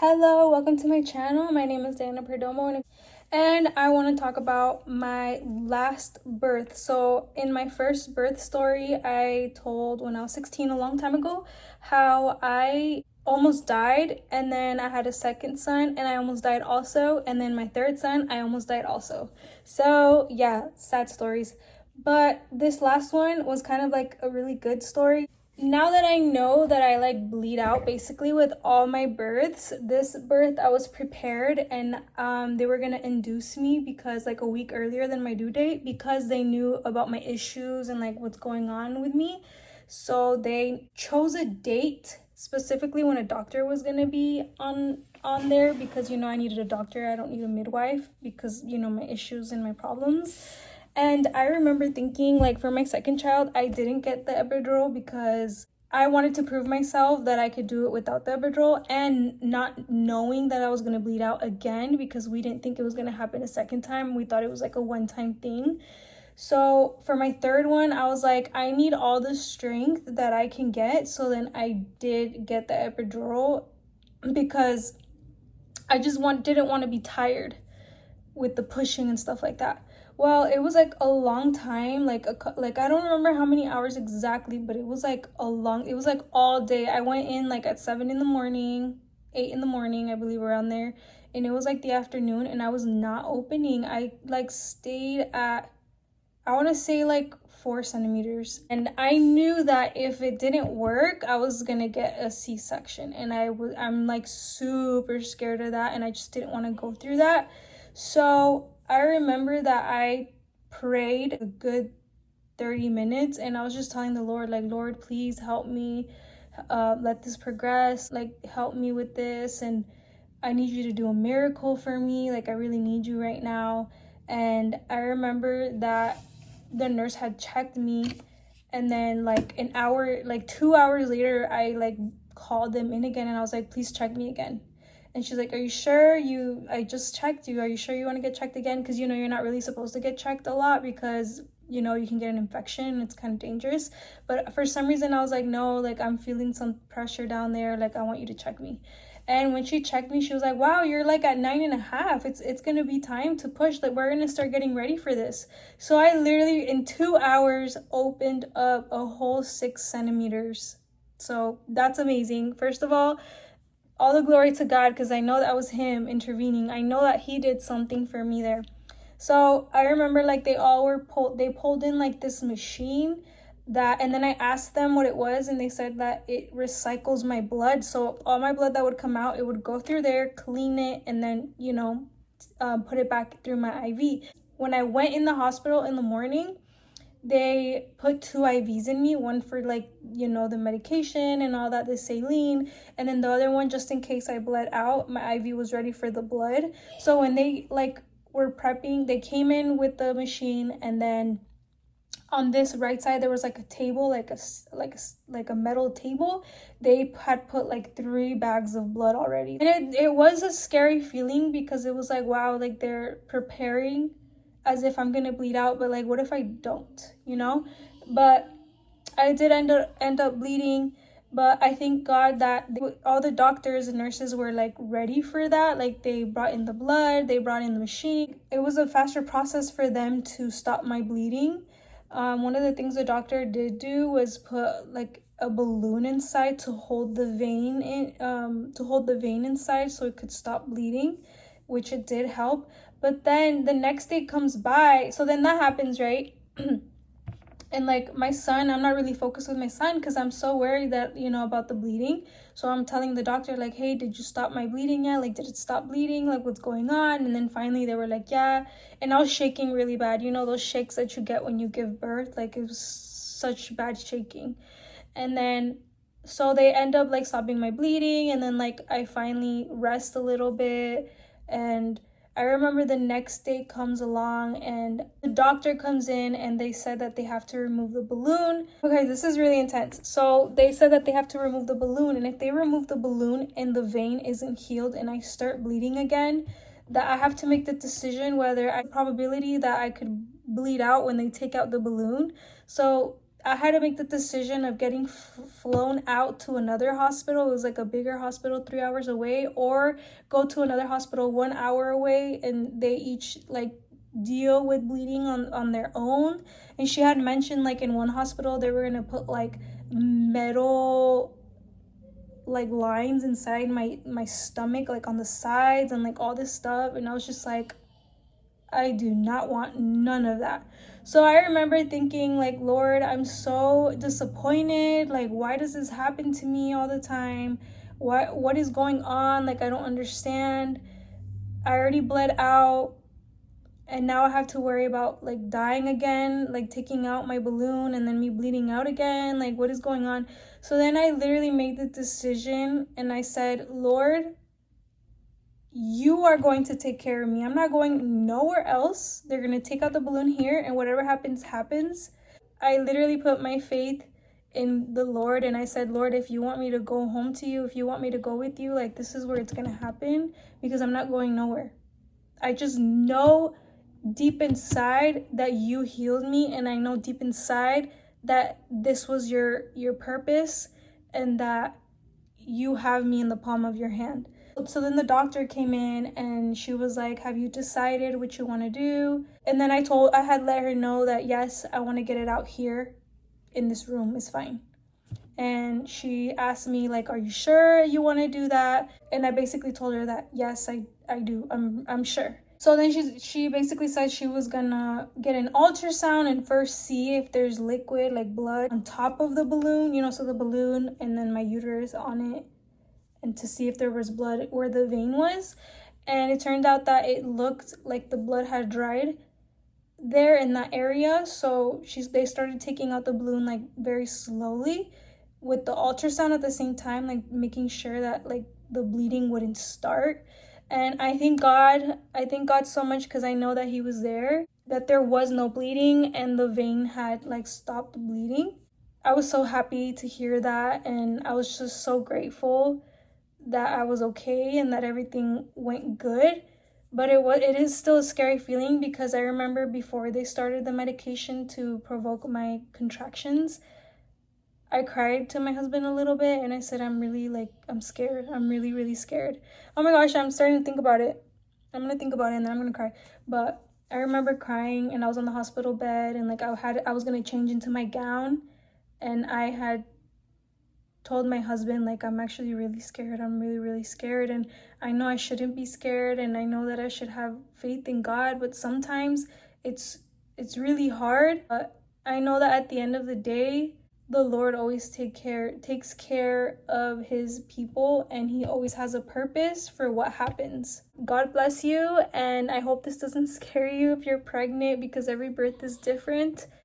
Hello, welcome to my channel. My name is Diana Perdomo and I want to talk about my last birth. So in my first birth story, I told when I was 16 a long time ago how I almost died, and then I had a second son and I almost died also, and then my third son I almost died also. So yeah, sad stories. But this last one was kind of like a really good story. Now that I know that I like bleed out basically with all my births, this birth I was prepared, and they were gonna induce me because like a week earlier than my due date, because they knew about my issues and like what's going on with me. So they chose a date specifically when a doctor was gonna be on there, because I needed a doctor. I don't need a midwife because my issues and my problems. And I remember thinking, like, for my second child, I didn't get the epidural because I wanted to prove myself that I could do it without the epidural, and not knowing that I was going to bleed out again, because we didn't think it was going to happen a second time. We thought it was like a one-time thing. So for my third one, I was like, I need all the strength that I can get. So then I did get the epidural because I just didn't want to be tired with the pushing and stuff like that. Well, it was like a long time, like I don't remember how many hours exactly, but it was like it was like all day. I went in like at 7 in the morning, 8 in the morning, I believe, around there, and it was like the afternoon, and I was not opening. I like stayed at, I want to say, like 4 centimeters, and I knew that if it didn't work, I was gonna get a C-section, and I'm like super scared of that, and I just didn't want to go through that. So I remember that I prayed a good 30 minutes, and I was just telling the Lord, like, Lord, please help me, let this progress, like help me with this, and I need you to do a miracle for me, like I really need you right now. And I remember that the nurse had checked me, and then like an hour, like 2 hours later, I like called them in again, and I was like, please check me again. And she's like, are you sure? I just checked you. Are you sure you want to get checked again? Because, you're not really supposed to get checked a lot because, you can get an infection and it's kind of dangerous. But for some reason, I was like, no, like I'm feeling some pressure down there. Like I want you to check me. And when she checked me, she was like, wow, you're like at 9.5. It's going to be time to push. Like we're going to start getting ready for this. So I literally in 2 hours opened up a whole 6 centimeters. So that's amazing. First of all the glory to God, because I know that was him intervening. I know that he did something for me there. So I remember like they pulled in like this machine and then I asked them what it was, and they said that it recycles my blood. So all my blood that would come out, it would go through there, clean it, and then, put it back through my IV. When I went in the hospital in the morning, they put 2 IVs in me, one for like, the medication and all that, the saline, and then the other one just in case I bled out. My IV was ready for the blood. So when they like were prepping, they came in with the machine, and then on this right side there was like a table, like a metal table. They had put like 3 bags of blood already, and it was a scary feeling, because it was like, wow, like they're preparing as if I'm gonna bleed out, but like what if I don't, But I did end up bleeding. But I thank God that all the doctors and nurses were like ready for that. Like they brought in the blood, they brought in the machine. It was a faster process for them to stop my bleeding. One of the things the doctor did do was put like a balloon inside to hold the vein inside so it could stop bleeding, which it did help. But then the next day comes by, so then that happens, right? And like my son, I'm not really focused with my son because I'm so worried that, about the bleeding. So I'm telling the doctor like, hey, did you stop my bleeding yet? Like, did it stop bleeding? Like, what's going on? And then finally they were like, yeah. And I was shaking really bad. Those shakes that you get when you give birth, like it was such bad shaking. And then so they end up like stopping my bleeding, and then like I finally rest a little bit. And I remember the next day comes along, and the doctor comes in, and they said that they have to remove the balloon. Okay, this is really intense. So they said that they have to remove the balloon, and if they remove the balloon and the vein isn't healed and I start bleeding again, that I have to make the decision whether probability that I could bleed out when they take out the balloon. So I had to make the decision of getting flown out to another hospital. It was like a bigger hospital 3 hours away, or go to another hospital 1 hour away, and they each like deal with bleeding on their own. And she had mentioned like in one hospital they were gonna put like metal like lines inside my stomach, like on the sides and like all this stuff. And I was just like, I do not want none of that. So I remember thinking like, Lord, I'm so disappointed. Like, why does this happen to me all the time? What is going on? Like, I don't understand. I already bled out, and now I have to worry about like dying again, like taking out my balloon and then me bleeding out again. Like, what is going on? So then I literally made the decision and I said, Lord, you are going to take care of me. I'm not going nowhere else. They're going to take out the balloon here, and whatever happens, happens. I literally put my faith in the Lord, and I said, Lord, if you want me to go home to you, if you want me to go with you, like, this is where it's going to happen, because I'm not going nowhere. I just know deep inside that you healed me, and I know deep inside that this was your purpose, and that you have me in the palm of your hand. So then the doctor came in and she was like, have you decided what you want to do? And then I had let her know that yes, I want to get it out here in this room, is fine. And she asked me like, are you sure you want to do that? And I basically told her that yes, I do. I'm sure. So then she basically said she was gonna get an ultrasound and first see if there's liquid, like blood, on top of the balloon, so the balloon and then my uterus on it, and to see if there was blood where the vein was. And it turned out that it looked like the blood had dried there in that area. So they started taking out the balloon like very slowly with the ultrasound at the same time, like making sure that like the bleeding wouldn't start. And I thank God so much, because I know that he was there, that there was no bleeding and the vein had like stopped bleeding. I was so happy to hear that, and I was just so grateful that I was okay and that everything went good. But it is still a scary feeling, because I remember before they started the medication to provoke my contractions, I cried to my husband a little bit and I said, I'm scared. I'm really, really scared. Oh my gosh, I'm starting to think about it. I'm going to think about it and then I'm going to cry. But I remember crying, and I was on the hospital bed, and like I was going to change into my gown, and I had told my husband like, I'm actually really scared. I'm really, really scared, and I know I shouldn't be scared, and I know that I should have faith in God, but sometimes it's really hard. But I know that at the end of the day, the Lord always takes care of his people, and he always has a purpose for what happens. God bless you, and I hope this doesn't scare you if you're pregnant, because every birth is different.